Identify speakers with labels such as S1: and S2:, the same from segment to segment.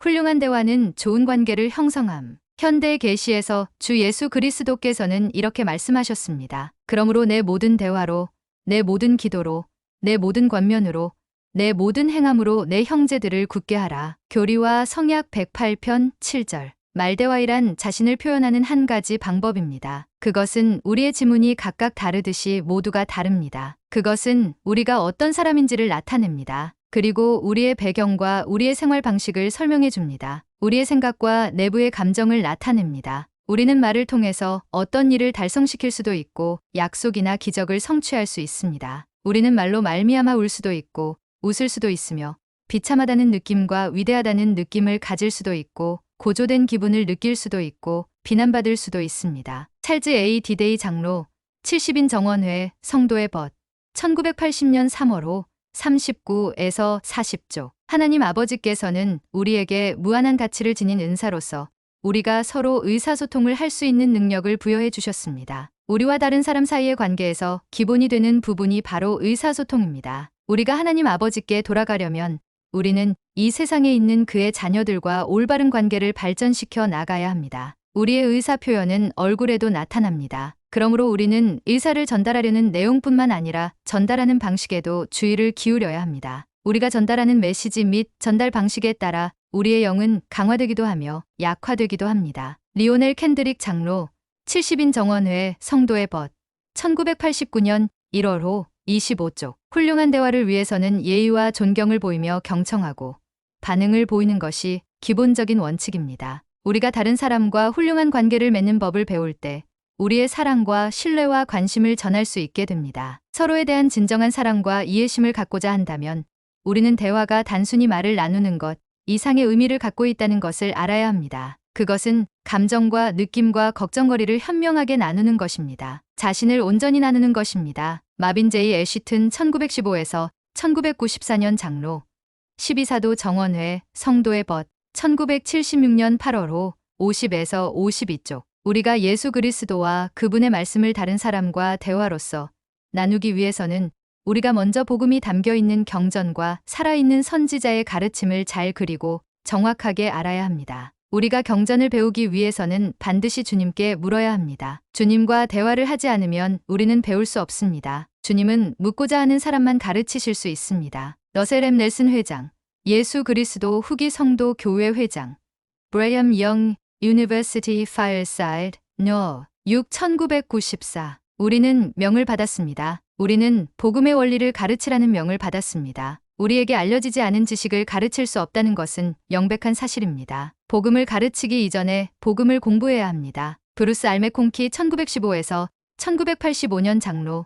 S1: 훌륭한 대화는 좋은 관계를 형성함. 현대 계시에서 주 예수 그리스도께서는 이렇게 말씀하셨습니다. 그러므로 내 모든 대화로, 내 모든 기도로, 내 모든 권면으로, 내 모든 행함으로 내 형제들을 굳게 하라. 교리와 성약 108편 7절. 말대화이란 자신을 표현하는 한 가지 방법입니다. 그것은 우리의 지문이 각각 다르듯이 모두가 다릅니다. 그것은 우리가 어떤 사람인지를 나타냅니다. 그리고 우리의 배경과 우리의 생활 방식을 설명해 줍니다. 우리의 생각과 내부의 감정을 나타냅니다. 우리는 말을 통해서 어떤 일을 달성시킬 수도 있고 약속이나 기적을 성취할 수 있습니다. 우리는 말로 말미암아 울 수도 있고 웃을 수도 있으며 비참하다는 느낌과 위대하다는 느낌을 가질 수도 있고 고조된 기분을 느낄 수도 있고 비난받을 수도 있습니다. 찰즈 A. 디데이 장로 70인 정원회 성도의 벗 1980년 3월 39에서 40조. 하나님 아버지께서는 우리에게 무한한 가치를 지닌 은사로서 우리가 서로 의사소통을 할 수 있는 능력을 부여해 주셨습니다. 우리와 다른 사람 사이의 관계에서 기본이 되는 부분이 바로 의사소통입니다. 우리가 하나님 아버지께 돌아가려면 우리는 이 세상에 있는 그의 자녀들과 올바른 관계를 발전시켜 나가야 합니다. 우리의 의사 표현은 얼굴에도 나타납니다. 그러므로 우리는 의사를 전달하려는 내용뿐만 아니라 전달하는 방식에도 주의를 기울여야 합니다. 우리가 전달하는 메시지 및 전달 방식에 따라 우리의 영은 강화되기도 하며 약화되기도 합니다. 리오넬 캔드릭 장로 70인 정원회 성도의 벗 1989년 1월 25쪽. 훌륭한 대화를 위해서는 예의와 존경을 보이며 경청하고 반응을 보이는 것이 기본적인 원칙입니다. 우리가 다른 사람과 훌륭한 관계를 맺는 법을 배울 때 우리의 사랑과 신뢰와 관심을 전할 수 있게 됩니다. 서로에 대한 진정한 사랑과 이해심을 갖고자 한다면 우리는 대화가 단순히 말을 나누는 것 이상의 의미를 갖고 있다는 것을 알아야 합니다. 그것은 감정과 느낌과 걱정거리를 현명하게 나누는 것입니다. 자신을 온전히 나누는 것입니다. 마빈 제이 애쉬튼 1915에서 1994년 장로 12사도 정원회 성도의 벗 1976년 8월 50에서 52쪽. 우리가 예수 그리스도와 그분의 말씀을 다른 사람과 대화로서 나누기 위해서는 우리가 먼저 복음이 담겨 있는 경전과 살아있는 선지자의 가르침을 잘 그리고 정확하게 알아야 합니다. 우리가 경전을 배우기 위해서는 반드시 주님께 물어야 합니다. 주님과 대화를 하지 않으면 우리는 배울 수 없습니다. 주님은 묻고자 하는 사람만 가르치실 수 있습니다. 러셀 M. 넬슨 회장, 예수 그리스도 후기 성도 교회 회장, 브레이엄 영 유니버시티 파이어사이드 노 6 1994. 우리는 명을 받았습니다. 우리는 복음의 원리를 가르치라는 명을 받았습니다. 우리에게 알려지지 않은 지식을 가르칠 수 없다는 것은 명백한 사실입니다. 복음을 가르치기 이전에 복음을 공부해야 합니다. 브루스 알메콩키 1915에서 1985년 장로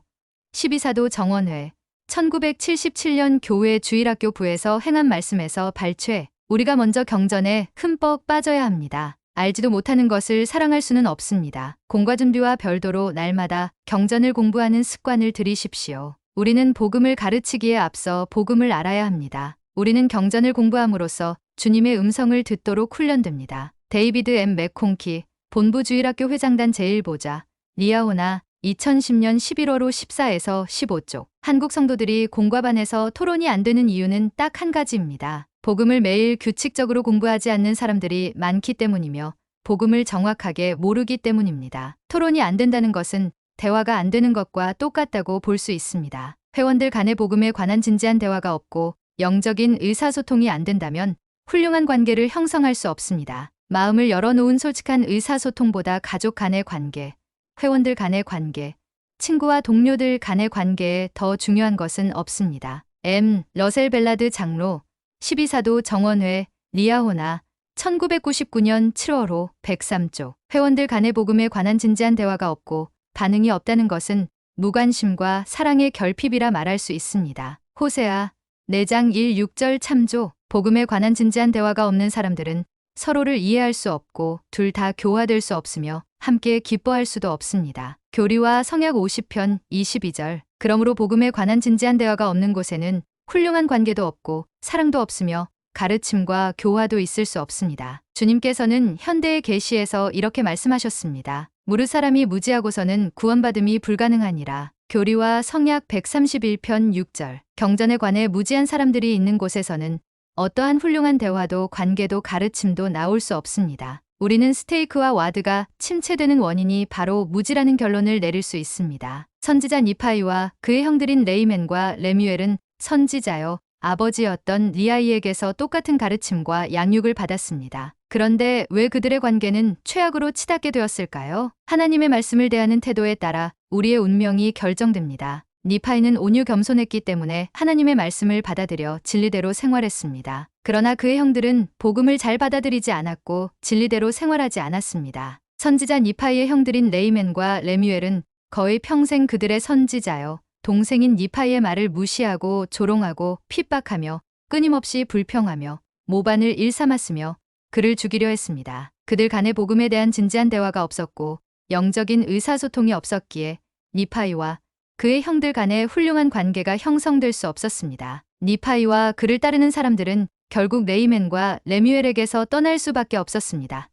S1: 12사도 정원회 1977년 교회 주일학교 부에서 행한 말씀에서 발췌. 우리가 먼저 경전에 흠뻑 빠져야 합니다. 알지도 못하는 것을 사랑할 수는 없습니다. 공과 준비와 별도로 날마다 경전을 공부하는 습관을 들이십시오. 우리는 복음을 가르치기에 앞서 복음을 알아야 합니다. 우리는 경전을 공부함으로써 주님의 음성을 듣도록 훈련됩니다. 데이비드 M. 맥콩키 본부 주일학교 회장단 제1보자 리아오나 2010년 11월 14에서 15쪽. 한국 성도들이 공과반에서 토론이 안 되는 이유는 딱 한 가지입니다. 복음을 매일 규칙적으로 공부하지 않는 사람들이 많기 때문이며 복음을 정확하게 모르기 때문입니다. 토론이 안 된다는 것은 대화가 안 되는 것과 똑같다고 볼 수 있습니다. 회원들 간의 복음에 관한 진지한 대화가 없고 영적인 의사소통이 안 된다면 훌륭한 관계를 형성할 수 없습니다. 마음을 열어놓은 솔직한 의사소통보다 가족 간의 관계, 회원들 간의 관계, 친구와 동료들 간의 관계에 더 중요한 것은 없습니다. M. 러셀 벨라드 장로 12사도 정원회 리아호나 1999년 7월 103쪽. 회원들 간의 복음에 관한 진지한 대화가 없고 반응이 없다는 것은 무관심과 사랑의 결핍이라 말할 수 있습니다. 호세아 4장 1, 6절 참조. 복음에 관한 진지한 대화가 없는 사람들은 서로를 이해할 수 없고 둘 다 교화될 수 없으며 함께 기뻐할 수도 없습니다. 교리와 성약 50편 22절. 그러므로 복음에 관한 진지한 대화가 없는 곳에는 훌륭한 관계도 없고 사랑도 없으며 가르침과 교화도 있을 수 없습니다. 주님께서는 현대의 계시에서 이렇게 말씀하셨습니다. 무릇 사람이 무지하고서는 구원받음이 불가능하니라. 교리와 성약 131편 6절. 경전에 관해 무지한 사람들이 있는 곳에서는 어떠한 훌륭한 대화도 관계도 가르침도 나올 수 없습니다. 우리는 스테이크와 와드가 침체되는 원인이 바로 무지라는 결론을 내릴 수 있습니다. 선지자 니파이와 그의 형들인 레이멘과 레뮤엘은 선지자여 아버지였던 리아이에게서 똑같은 가르침과 양육을 받았습니다. 그런데 왜 그들의 관계는 최악으로 치닫게 되었을까요? 하나님의 말씀을 대하는 태도에 따라 우리의 운명이 결정됩니다. 니파이는 온유 겸손했기 때문에 하나님의 말씀을 받아들여 진리대로 생활했습니다. 그러나 그의 형들은 복음을 잘 받아들이지 않았고 진리대로 생활하지 않았습니다. 선지자 니파이의 형들인 레이멘과 레뮤엘은 거의 평생 그들의 선지자여 동생인 니파이의 말을 무시하고 조롱하고 핍박하며 끊임없이 불평하며 모반을 일삼았으며 그를 죽이려 했습니다. 그들 간의 복음에 대한 진지한 대화가 없었고 영적인 의사소통이 없었기에 니파이와 그의 형들 간의 훌륭한 관계가 형성될 수 없었습니다. 니파이와 그를 따르는 사람들은 결국 레이멘과 레뮤엘에게서 떠날 수밖에 없었습니다.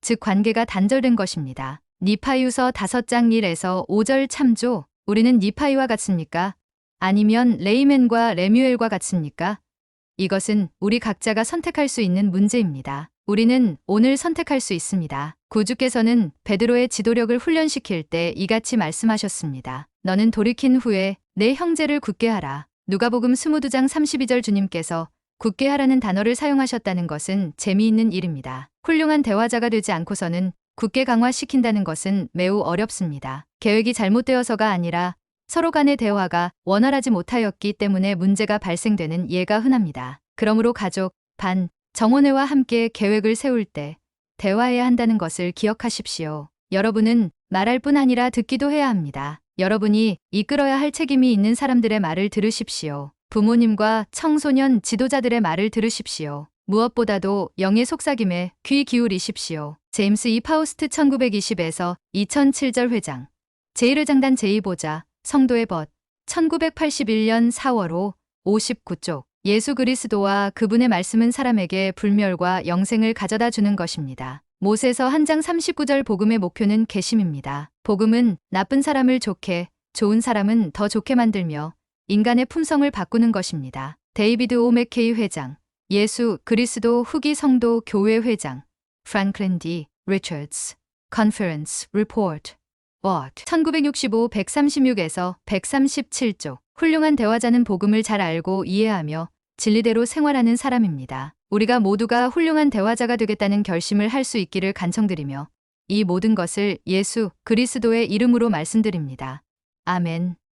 S1: 즉 관계가 단절된 것입니다. 니파이후서 5장 1에서 5절 참조. 우리는 니파이와 같습니까? 아니면 레이멘과 레뮤엘과 같습니까? 이것은 우리 각자가 선택할 수 있는 문제입니다. 우리는 오늘 선택할 수 있습니다. 구주께서는 베드로의 지도력을 훈련시킬 때 이같이 말씀하셨습니다. 너는 돌이킨 후에 내 형제를 굳게 하라. 누가복음 22장 32절 주님께서 굳게 하라는 단어를 사용하셨다는 것은 재미있는 일입니다. 훌륭한 대화자가 되지 않고서는 굳게 강화시킨다는 것은 매우 어렵습니다. 계획이 잘못되어서가 아니라 서로 간의 대화가 원활하지 못하였기 때문에 문제가 발생되는 예가 흔합니다. 그러므로 가족, 반, 정원회와 함께 계획을 세울 때 대화해야 한다는 것을 기억하십시오. 여러분은 말할 뿐 아니라 듣기도 해야 합니다. 여러분이 이끌어야 할 책임이 있는 사람들의 말을 들으십시오. 부모님과 청소년 지도자들의 말을 들으십시오. 무엇보다도 영의 속삭임에 귀 기울이십시오. 제임스 E. 파우스트 1920에서 2007절 회장 제1회장단 제2보자 성도의 벗 1981년 4월 5, 59쪽 예수 그리스도와 그분의 말씀은 사람에게 불멸과 영생을 가져다 주는 것입니다. 모세서 한 장 39절 복음의 목표는 계심입니다. 복음은 나쁜 사람을 좋게, 좋은 사람은 더 좋게 만들며 인간의 품성을 바꾸는 것입니다. 데이비드 오 맥케이 회장 예수 그리스도 후기 성도 교회 회장 프랭클린 D. 리처드스 컨퍼런스 리포트 워드 1965 136에서 137쪽 훌륭한 대화자는 복음을 잘 알고 이해하며 진리대로 생활하는 사람입니다. 우리가 모두가 훌륭한 대화자가 되겠다는 결심을 할 수 있기를 간청드리며 이 모든 것을 예수 그리스도의 이름으로 말씀드립니다. 아멘.